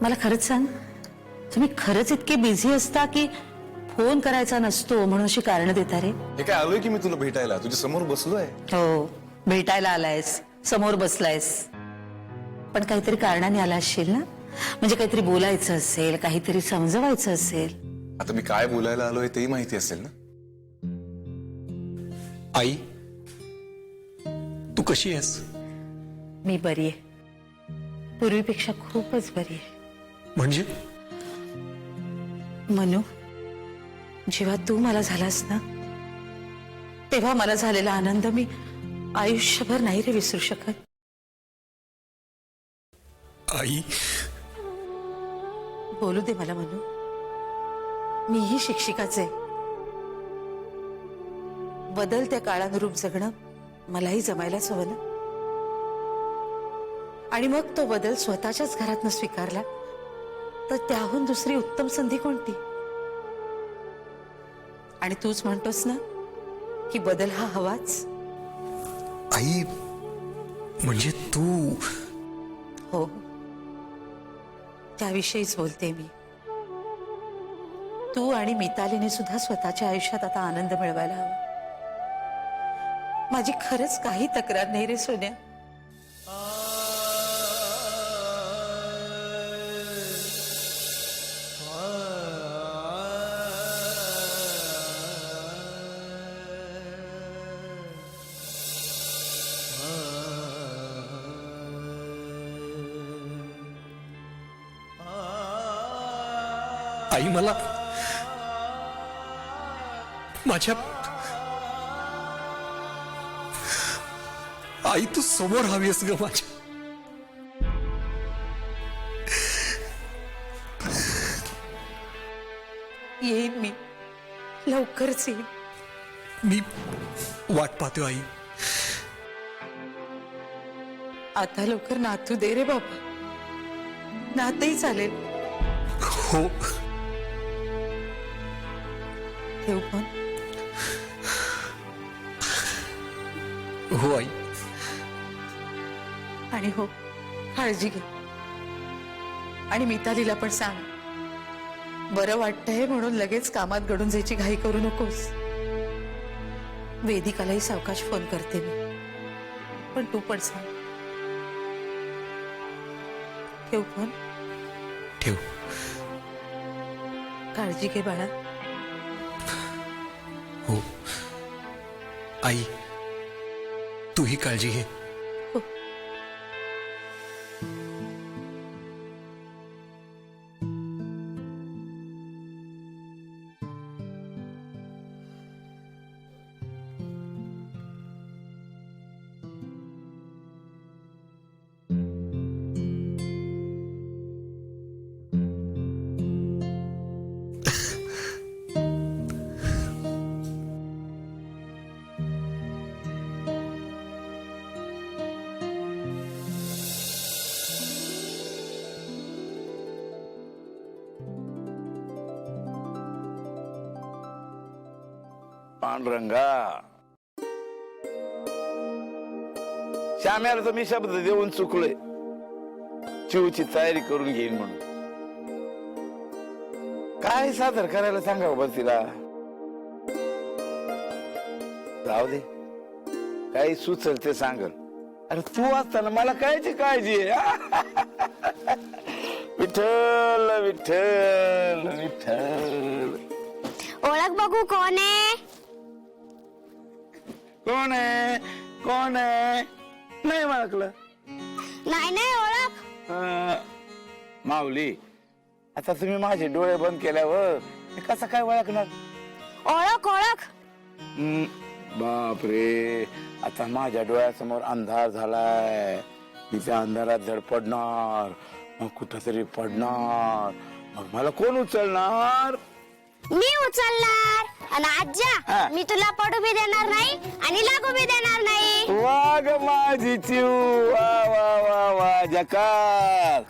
मला खरंच सांग, तुम्ही खरंच इतके बिझी असता की फोन करायचा नसतो म्हणून अशी कारण देता रे? हे काय आलोय की मी तुला भेटायला, तुझ्या समोर बसलोय. हो, भेटायला आलायस, समोर बसलायस, पण काहीतरी कारणाने आला असशील ना? म्हणजे काहीतरी बोलायचं असेल, काहीतरी समजवायचं असेल. आता मी काय बोलायला आलोय तेही माहिती असेल ना? आई, तू कशी आहेस? मी बरी आहे, पूर्वीपेक्षा खूपच बरी आहे. म्हणजे मनू, जेव्हा तू मला झालास ना, तेव्हा मला झालेला आनंद मी आयुष्यभर नाही रे विसरू शकत. आई, बोलू दे मला मनू, मीही शिक्षिकाच आहे. बदलत्या काळानुरूप जगणं मलाही जमायलाच हवं ना. आणि मग तो बदल स्वतःच्याच घरातनं स्वीकारला तर त्याहून दुसरी उत्तम संधी कोणती? आणि तूच म्हणतोस ना की बदल हा हवाच. आई, म्हणजे तू? हो, त्याविषयीच बोलते मी. तू आणि मितालीने सुद्धा स्वतःच्या आयुष्यात आता आनंद मिळवायला हवा. माझी खरंच काही तक्रार नाही रे सोन्या. आई, मला माझ्या आई तू समोर हवीस ग माझ्या. येईन मी, लवकरच येईन. मी वाट पाहतो आई. आता लवकर नातू दे रे बाबा, नातही चालेल. हो, ठेवू पण. हो आई. आणि हो, काळजी घे. आणि मितालीला पण सांग, बरं वाटतंय म्हणून लगेच कामात गडून जायची घाई करू नकोस. वेदिकालाही सावकाश फोन करते मी, पण तू पण सांग. ठेवू पण. ठेव. काळजी घे बाळा. हो आई, तूही काळजी घे. हो. पांडुरंगा, श्याम्याला तर मी शब्द देऊन चुकलोय, चिवची तयारी करून घेईन म्हणून. काय काय सादर करायला सांगा बस तिला. राहू दे, काही सुचल ते सांगल. अरे तू असताना मला कायची काळजी आहे. विठ्ठल विठ्ठल विठ्ठल. ओळख बघू कोण आहे? कोण आहे कोण आहे? नाही ओळखलं. नाही ओळख. माऊली, आता तुम्ही माझे डोळे बंद केल्यावर मी कसं काय ओळखणार? ओळख ओळख. बापरे, आता माझ्या डोळ्यासमोर अंधार झालाय. मी त्या अंधारात धडपडणार, मग कुठंतरी पडणार, मग मला कोण उचलणार? मी उचलणार. आणि आज्या, मी तुला पडू बी देणार नाही आणि लागू बी देणार नाही. वा ग माझी चिऊ, वा वा वा वा जकार.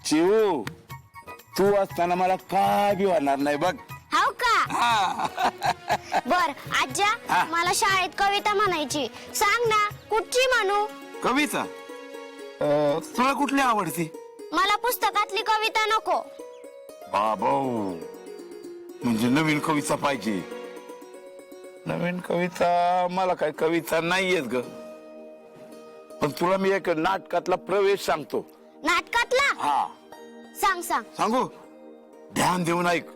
चिऊ, तू असताना मला काय बी होणार नाही बघ. हाव का? बर आज्या, मला शाळेत कविता म्हणायची. सांग ना, कुठची म्हणू? कविता तुला कुठली आवडती? मला पुस्तकातली कविता नको. बाबा, म्हणजे नवीन कविता पाहिजे. नवीन कविता? मला काय कविता नाहीयेत ग. पण तुला मी एक नाटकातला प्रवेश सांगतो. नाटकातला? हा, सांग सांग. सांगू? ध्यान देऊन ऐक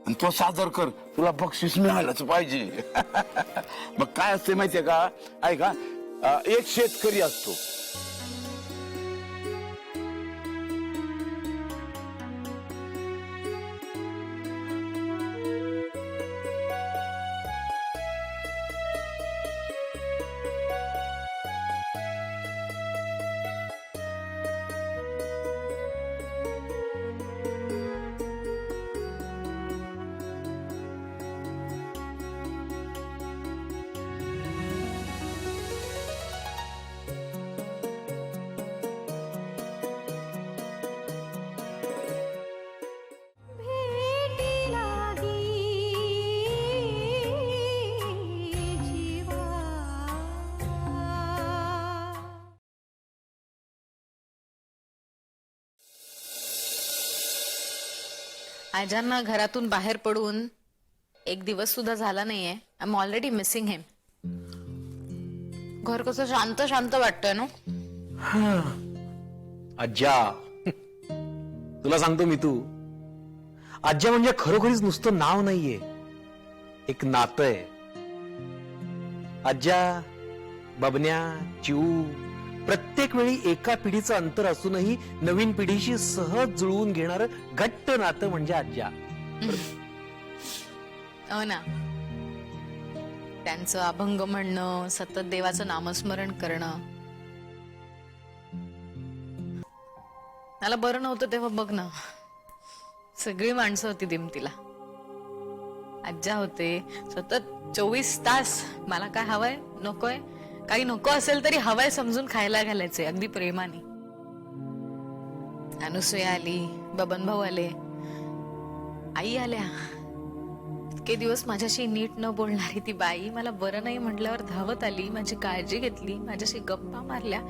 आणि तो सादर कर. तुला बक्षीस मिळालंच पाहिजे. मग काय असते माहितीये का? ऐका, एक शेतकरी असतो. आजांना घरातून बाहेर पडून एक दिवस सुद्धा झाला नाहीये. आय एम ऑलरेडी मिसिंग हिम. घर कसं शांत शांत वाटतंय ना. आज्या, तुला सांगतो मी, तू आज्या म्हणजे खरोखरीच नुसतं नाव नाहीये, एक नातं आहे. आज्या, बबन्या, चिऊ प्रत्येक वेळी एका पिढीचं अंतर असूनही नवीन पिढीशी सहज जुळवून घेणारं घट्ट नातं म्हणजे आज्या. हो ना. त्यांचं अभंग म्हणणं, सतत देवाचं नामस्मरण करणं. मला बरं नव्हतं तेव्हा बघ ना, सगळी माणसं होती दिमतीला. आज्या होते सतत 24 तास. मला काय हवंय नकोय, काही नको असेल तरी हवंय समजून खायला घालायचे, अगदी प्रेमाने. अनुसूया आली, बबन भाऊ आले, आई आल्या. इतके दिवस माझ्याशी नीट न बोलणारी ती बाई मला बरं नाही म्हटल्यावर धावत आली, माझी काळजी घेतली, माझ्याशी गप्पा मारल्या.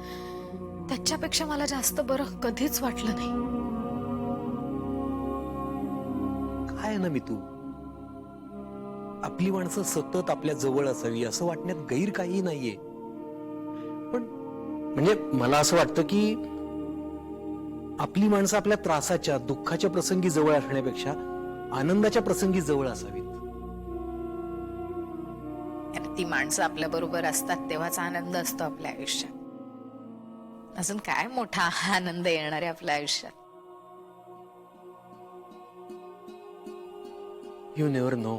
त्याच्यापेक्षा मला जास्त बरं कधीच वाटलं नाही. काय ना मी, तू आपली माणसं सतत आपल्या जवळ असावी असं वाटण्यात गैर काही नाहीये. पण म्हणजे मला असं वाटतं की आपली माणसं आपल्या त्रासाच्या, दुःखाच्या प्रसंगी जवळ असण्यापेक्षा आनंदाच्या प्रसंगी जवळ असावीत. ती माणसं आपल्या बरोबर असतात तेव्हाच आनंद असतो आपल्या आयुष्यात. अजून काय मोठा आनंद येणार आहे आपल्या आयुष्यात. You never know.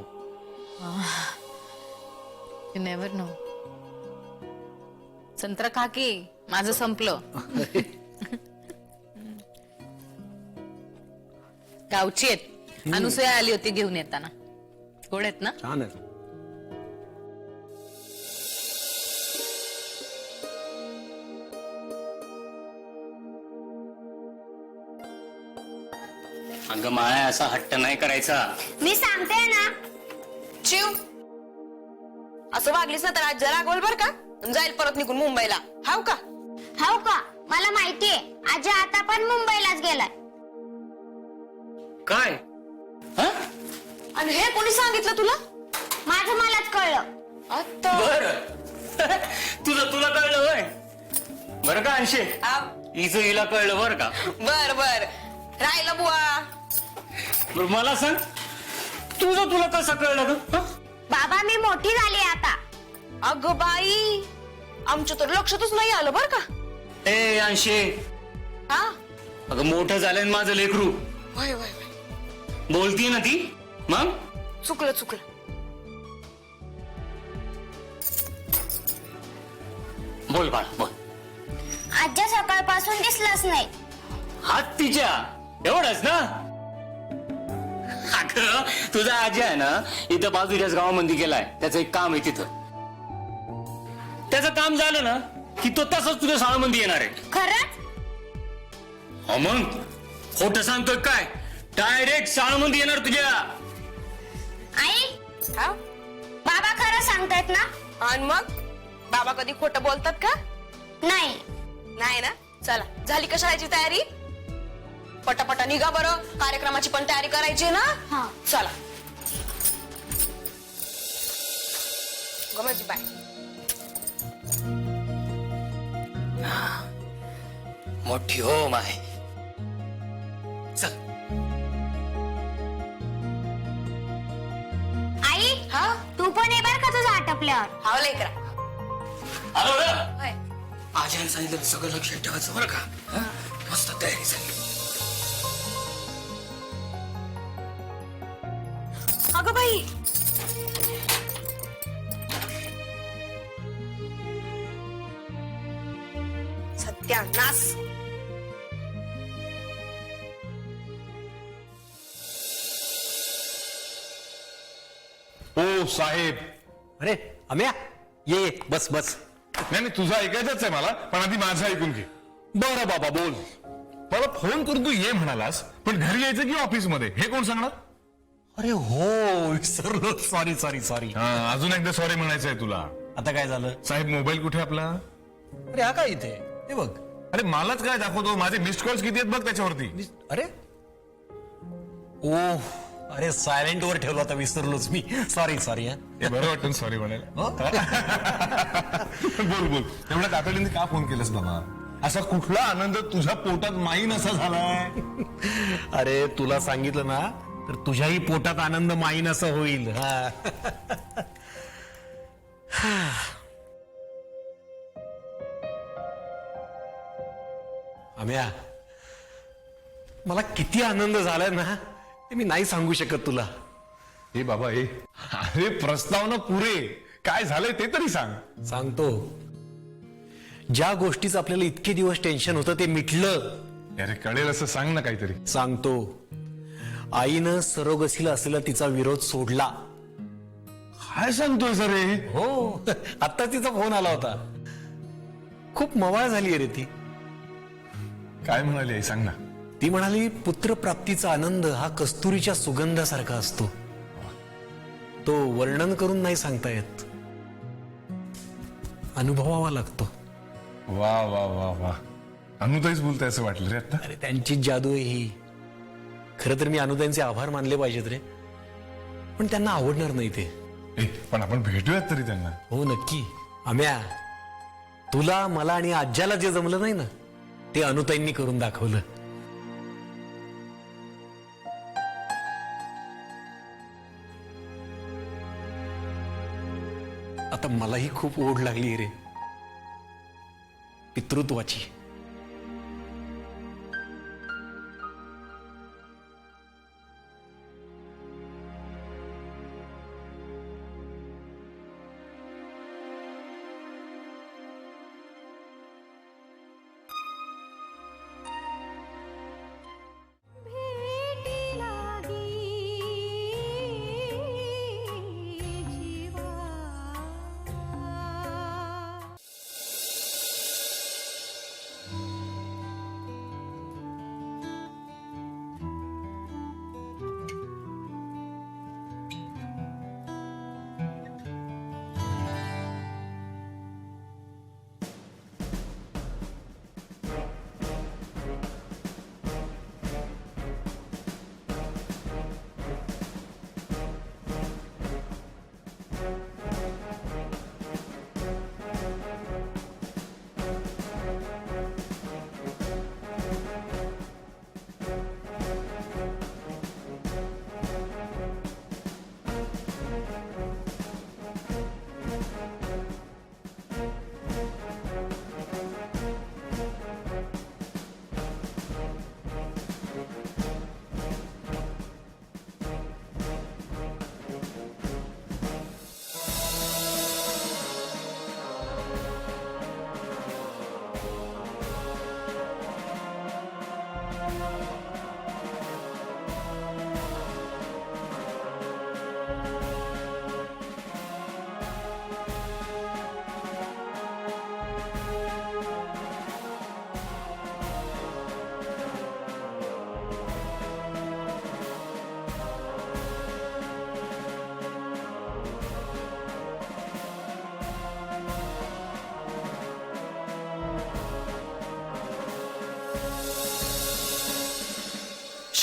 You never know. संत्र खा की, माझं संपलं. गावची आहेत. अनुसूया आली होती घेऊन येताना. गोड आहेत ना? छान आहे. अगं माया, असा हट्ट नाही करायचा. मी सांगते ना. चिव, असं वागलीस ना तर आज जरा रागवल बर का, जाईल परत निघून मुंबईला. हाव का? हाव का? मला माहितीये, आजी आता पण मुंबईलाच गेलाय. काय? हा? आणि हे कोणी सांगितलं तुला? माझं मलाच कळलं. आता बर तुला कळलं होय? बरं का अंशे, हिचं हिला कळलं बरं का? बर बर राहिलं बुवा. बरं मला सांग, तुला कसं कळलं ग? हं? बाबा मी मोठी झाली आता. अगं बाई, आमच्या तर लक्षातच नाही आलं बर का. ए अंशे, हा अगं मोठं झालं माझं लेकरू. वय वय वय, बोलती ना ती मग. चुकलं चुकलं. बोल बाळा बोल. आज्या सकाळपासून दिसलाच नाही. हात तिच्या एवढंच ना. अगं तुझा आजी आहे ना, इथं बाजूच्याच गावामध्ये गेलाय. त्याचं एक काम आहे तिथं. त्याचं काम झालं ना की तो तसंच तुझ्या शाळामध्ये येणार आहे. खरंच? हो मग खोटं सांगतोय काय? डायरेक्ट शाळामध्ये येणार तुझ्या. आई, हा बाबा खरं सांगतायत ना? आणि मग बाबा कधी खोटं बोलतात का? नाही. नाही ना. चला झाली का शाळेची तयारी? पटापटा निघा बरं, कार्यक्रमाची पण तयारी करायची ना. हा. चला गमाची बाय. मोठी हो माय. चल. आई, हा तू पण ये बर का तुझं आटपल्यावर. हाव लेकरा. आलो ना. होय. आजीने सांगितलं सगळं लक्षात ठेवायचं बरं का? हं? मस्त तयारी झाली. अगं बाई, सत्यानाश. ओ साहेब. अरे अम्या, ये बस बस. नाही नाही, तुझं ऐकायचंच आहे मला, पण आधी माझं ऐकून घे. बरं बाबा बोल. मला फोन करून तू ये म्हणालास, पण घरी यायचं की ऑफिस मध्ये हे कोण सांगणार? अरे हो विसरलो. Sorry sorry sorry. हा, अजून एकदा सॉरी म्हणायचं आहे तुला. आता काय झालं? साहेब मोबाईल कुठे आपला? अरे हा काय इथे? हे बघ. अरे मलाच काय दाखवतो, माझे मिस्ड कॉल्स किती आहेत बघ त्याच्यावरती. अरे ओ, अरे सायलेंट वर ठेवलं होता, विसरलोच मी. Sorry sorry. हे बरं वाटतं सॉरी म्हणायला. बोल बोल, एवढ्या तातडीने का फोन केलास बाबा? असा कुठला आनंद तुझ्या पोटात माईन असा झालाय? अरे तुला सांगितलं ना, तर तुझ्याही पोटात आनंद माईन असं होईल. हा. अम्या, मला किती आनंद झालाय ना ते मी नाही सांगू शकत तुला. हे बाबा हे, अरे प्रस्तावना पुरे, काय झालंय ते तरी सांग. सांगतो. ज्या गोष्टीच आपल्याला इतके दिवस टेन्शन होतं ते मिटलं. अरे कळेल असं सांग ना काहीतरी. सांगतो. आईनं सरोगसीला असलेला तिचा विरोध सोडला. काय सांगतोय सर हे? हो, आता तिचा फोन आला होता. खूप मवाळ झाली रे ती. काय म्हणाली आई सांग ना. ती म्हणाली, पुत्रप्राप्तीचा आनंद हा कस्तुरीच्या सुगंधासारखा असतो. तो वर्णन करून नाही सांगता येत, अनुभवावा लागतो. वा वा वा वा, अनुताईच बोलताय असं वाटलं रे आता. अरे त्यांची जादू आहे ही. खरं तर मी अनुदानचे आभार मानले पाहिजेत रे, पण त्यांना आवडणार नाही ते. पण आपण भेटूयात तरी त्यांना. हो नक्की. अम्या, तुला मला आणि आज्याला जे जमलं नाही ना ते अनुताईंनी करून दाखवलं. आता मलाही खूप ओढ लागली रे पितृत्वाची.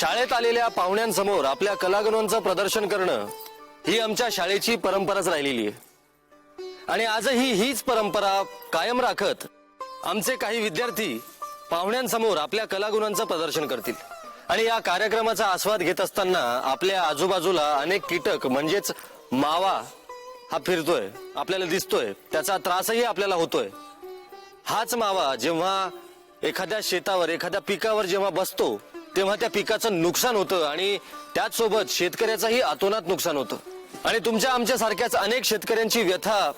शाळेत आलेल्या पाहुण्यांसमोर आपल्या कलागुणांचं प्रदर्शन करणं ही आमच्या शाळेची परंपराच राहिलेली आहे आणि आजही हीच परंपरा कायम राखत आमचे काही विद्यार्थी पाहुण्यांसमोर आपल्या कलागुणांचं प्रदर्शन करतील आणि या कार्यक्रमाचा आस्वाद घेत असताना आपल्या आजूबाजूला अनेक कीटक म्हणजेच मावा हा फिरतोय, आपल्याला दिसतोय, त्याचा त्रासही आपल्याला होतोय. हाच मावा जेव्हा एखाद्या शेतावर एखाद्या पिकावर जेव्हा बसतो तेव्हा त्या पिकाचं नुकसान होतं आणि त्याच सोबत शेतकऱ्याचंही अतोनात नुकसान होतं. आणि तुमच्या आमच्या सारख्याच अनेक शेतकऱ्यांची व्यथा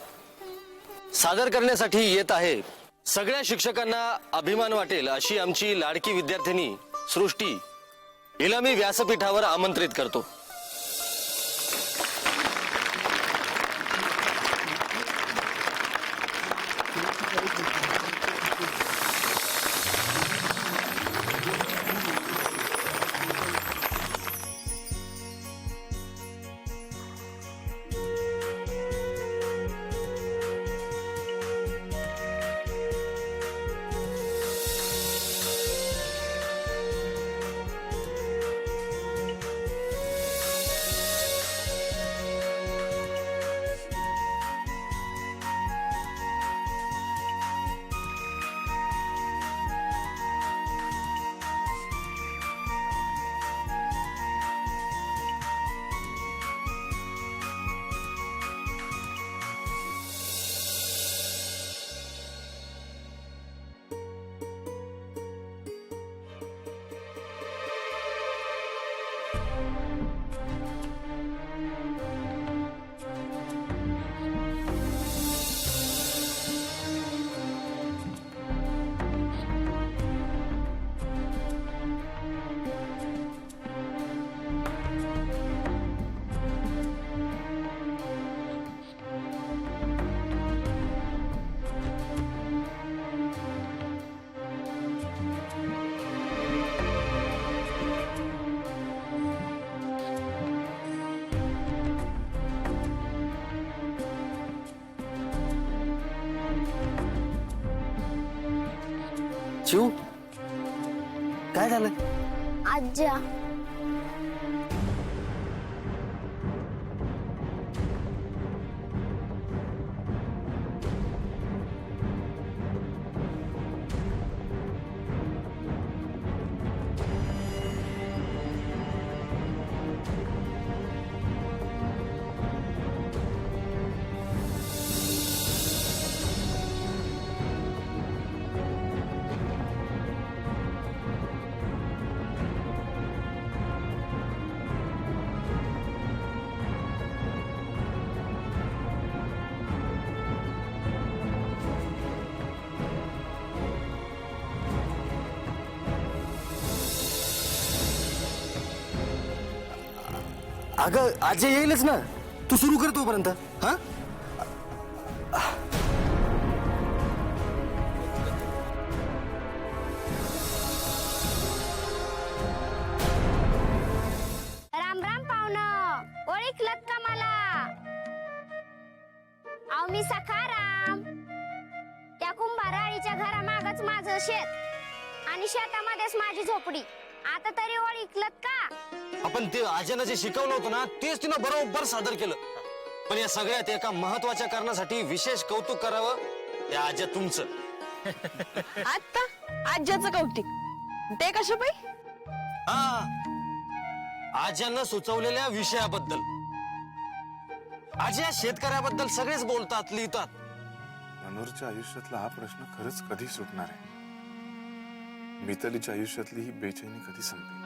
सादर करण्यासाठी येत आहे. सगळ्या शिक्षकांना अभिमान वाटेल अशी आमची लाडकी विद्यार्थिनी सृष्टी, हिला मी व्यासपीठावर आमंत्रित करतो. चिऊ, काय झालं? आज्या अगं आजी येईलच ना, तू सुरू कर तोपर्यंत. हा राम राम पाहुणं, ओळखलत का मला? अहो मी सखाराम. त्या कुंभाराळीच्या घरामागच माझं शेत आणि शेतामध्येच माझी झोपडी. आता तरी ओळखलत का? आपण ते आजीनं जे शिकवलं होतं ना तेच तिनं बरोबर सादर केलं. पण या सगळ्यात एका महत्वाच्या कारणासाठी विशेष कौतुक करावं, त्या आजी तुमचं. आता आज्याचं कौतिक ते कशा बाई? हा, आज्यानं सुचवलेल्या विषयाबद्दल. आजी या शेतकऱ्याबद्दल सगळेच बोलतात, लिहितात. मनोहरच्या आयुष्यातला हा प्रश्न खरंच कधी सुटणार आहे? मितालीच्या आयुष्यातली ही बेचैनी कधी संपेल?